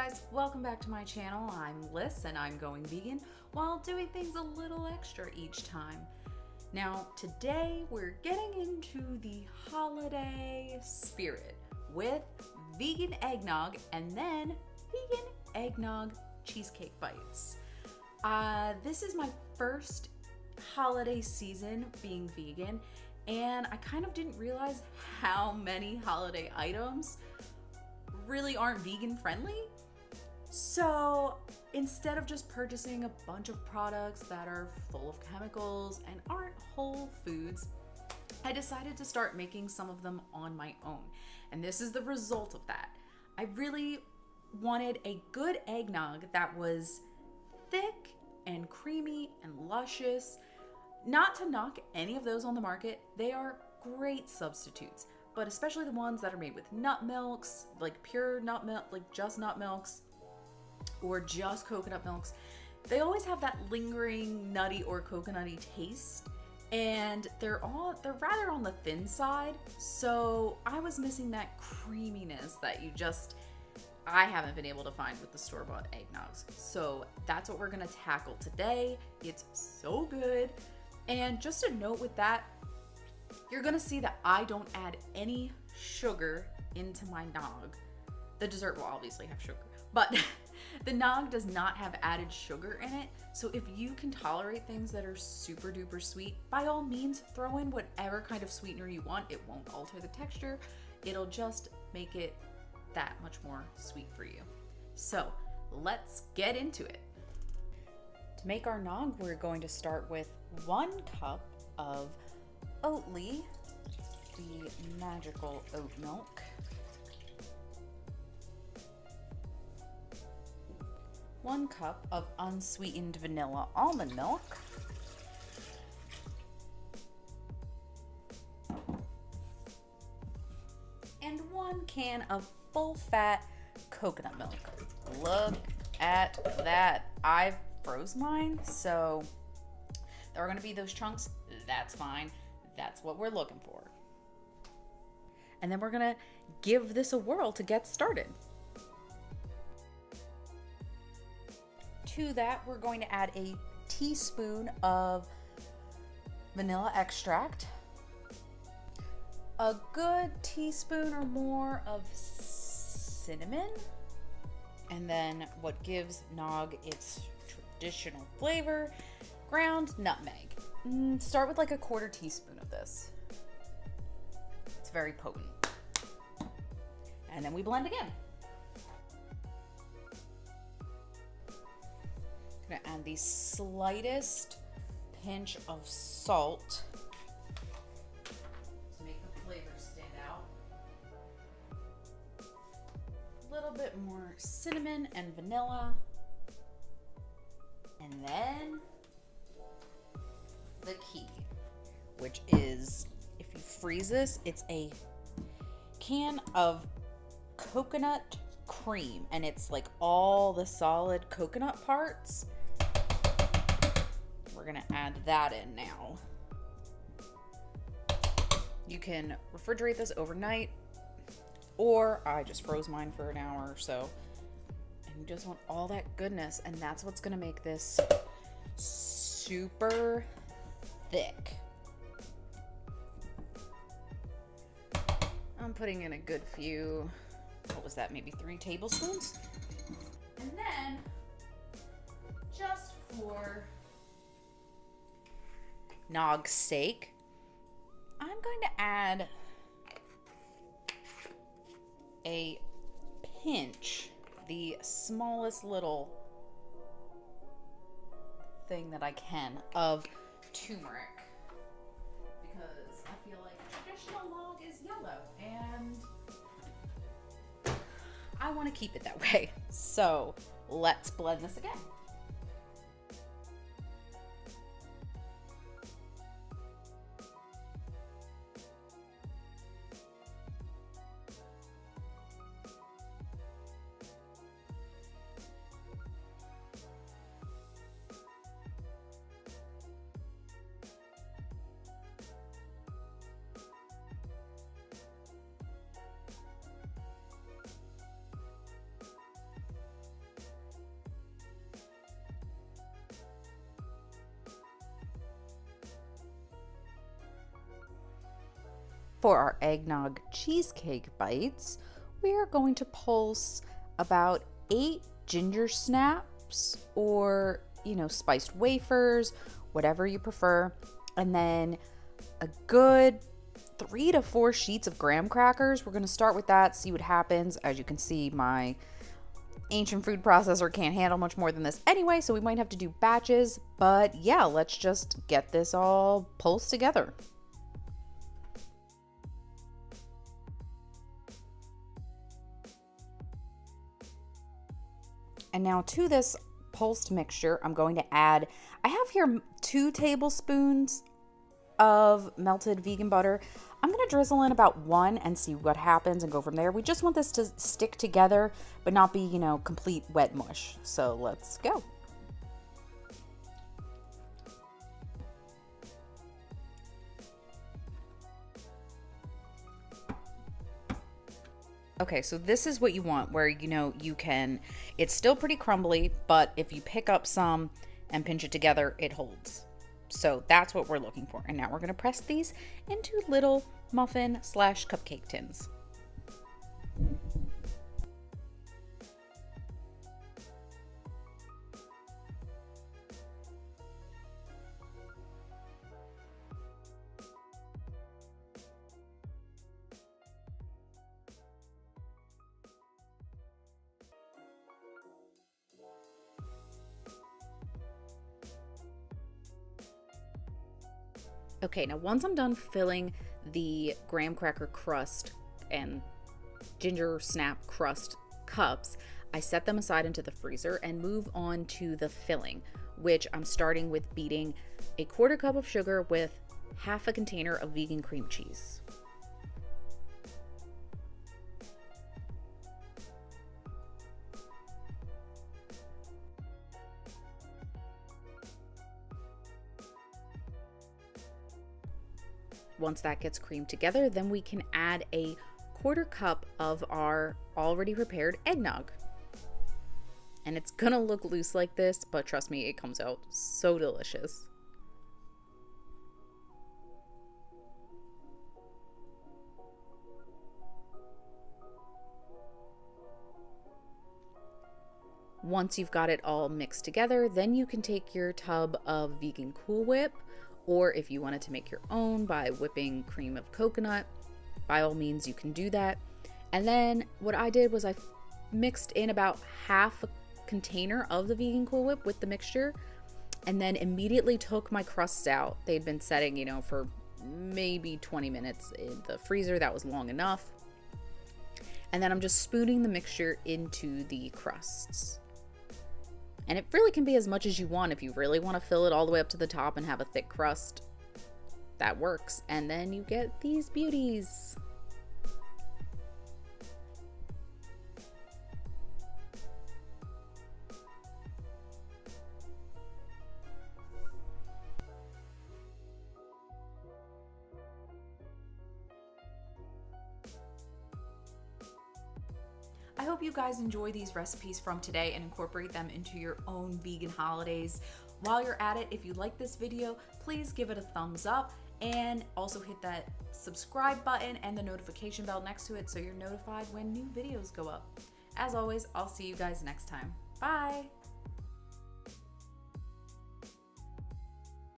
guys, welcome back to my channel. I'm Liz and I'm going vegan while doing things a little extra each time. Now today we're getting into the holiday spirit with vegan eggnog and then vegan eggnog cheesecake bites. This is my first holiday season being vegan, and I kind of didn't realize how many holiday items really aren't vegan friendly. So instead of just purchasing a bunch of products that are full of chemicals and aren't whole foods, I decided to start making some of them on my own. And this is the result of that. I really wanted a good eggnog that was thick and creamy and luscious. Not to knock any of those on the market, they are great substitutes, but especially the ones that are made with nut milks, like pure nut milk, like just nut milks, or just coconut milks. They always have that lingering nutty or coconutty taste, and they're rather on the thin side. So I was missing that creaminess that I haven't been able to find with the store-bought eggnogs. So that's what we're gonna tackle today. It's so good. And just a note with that, you're gonna see that I don't add any sugar into my nog. The dessert will obviously have sugar, but the nog does not have added sugar in it. So if you can tolerate things that are super duper sweet, by all means, throw in whatever kind of sweetener you want. It won't alter the texture. It'll just make it that much more sweet for you. So let's get into it. To make our nog, we're going to start with 1 cup of Oatly, the magical oat milk. 1 cup of unsweetened vanilla almond milk. And 1 can of full-fat coconut milk. Look at that. I've froze mine, so there are going to be those chunks. That's fine. That's what we're looking for. And then we're going to give this a whirl to get started. To that, we're going to add a teaspoon of vanilla extract, a good teaspoon or more of cinnamon, and then what gives nog its traditional flavor, ground nutmeg. Start with like a 1/4 teaspoon of this. It's very potent. And then we blend again. I'm gonna add the slightest pinch of salt to make the flavor stand out. A little bit more cinnamon and vanilla. And then the key, which is, if you freeze this, it's a can of coconut cream, and it's like all the solid coconut parts. We're gonna add that in now. You can refrigerate this overnight, or I just froze mine for an hour or so. And you just want all that goodness, and that's what's gonna make this super thick. I'm putting in a good few, what was that, maybe 3 tablespoons? And then, just for nog's sake, I'm going to add a pinch, the smallest little thing that I can, of turmeric, because I feel like traditional nog is yellow and I want to keep it that way. So let's blend this again. for our eggnog cheesecake bites, we are going to pulse about 8 ginger snaps or, spiced wafers, whatever you prefer. And then a good 3 to 4 sheets of graham crackers. We're going to start with that, see what happens. As you can see, my ancient food processor can't handle much more than this anyway, so we might have to do batches. But yeah, let's just get this all pulsed together. And now to this pulsed mixture, I'm going to add, I have here 2 tablespoons of melted vegan butter. I'm going to drizzle in about 1 and see what happens and go from there. We just want this to stick together, but not be, complete wet mush. So let's go. Okay, so this is what you want, where, you can, it's still pretty crumbly, but if you pick up some and pinch it together, it holds. So that's what we're looking for. And now we're going to press these into little muffin/cupcake tins. Okay, now once I'm done filling the graham cracker crust and ginger snap crust cups, I set them aside into the freezer and move on to the filling, which I'm starting with beating a 1/4 cup of sugar with half a container of vegan cream cheese. Once that gets creamed together, then we can add a 1/4 cup of our already prepared eggnog. And it's gonna look loose like this, but trust me, it comes out so delicious. Once you've got it all mixed together, then you can take your tub of vegan Cool Whip, or if you wanted to make your own by whipping cream of coconut, by all means you can do that. And then what I did was I mixed in about half a container of the vegan Cool Whip with the mixture, and then immediately took my crusts out. They'd been setting, for maybe 20 minutes in the freezer. That was long enough. And then I'm just spooning the mixture into the crusts. And it really can be as much as you want. If you really want to fill it all the way up to the top and have a thick crust, that works. And then you get these beauties. I hope you guys enjoy these recipes from today and incorporate them into your own vegan holidays. While you're at it, if you like this video, please give it a thumbs up and also hit that subscribe button and the notification bell next to it so you're notified when new videos go up. As always, I'll see you guys next time. Bye!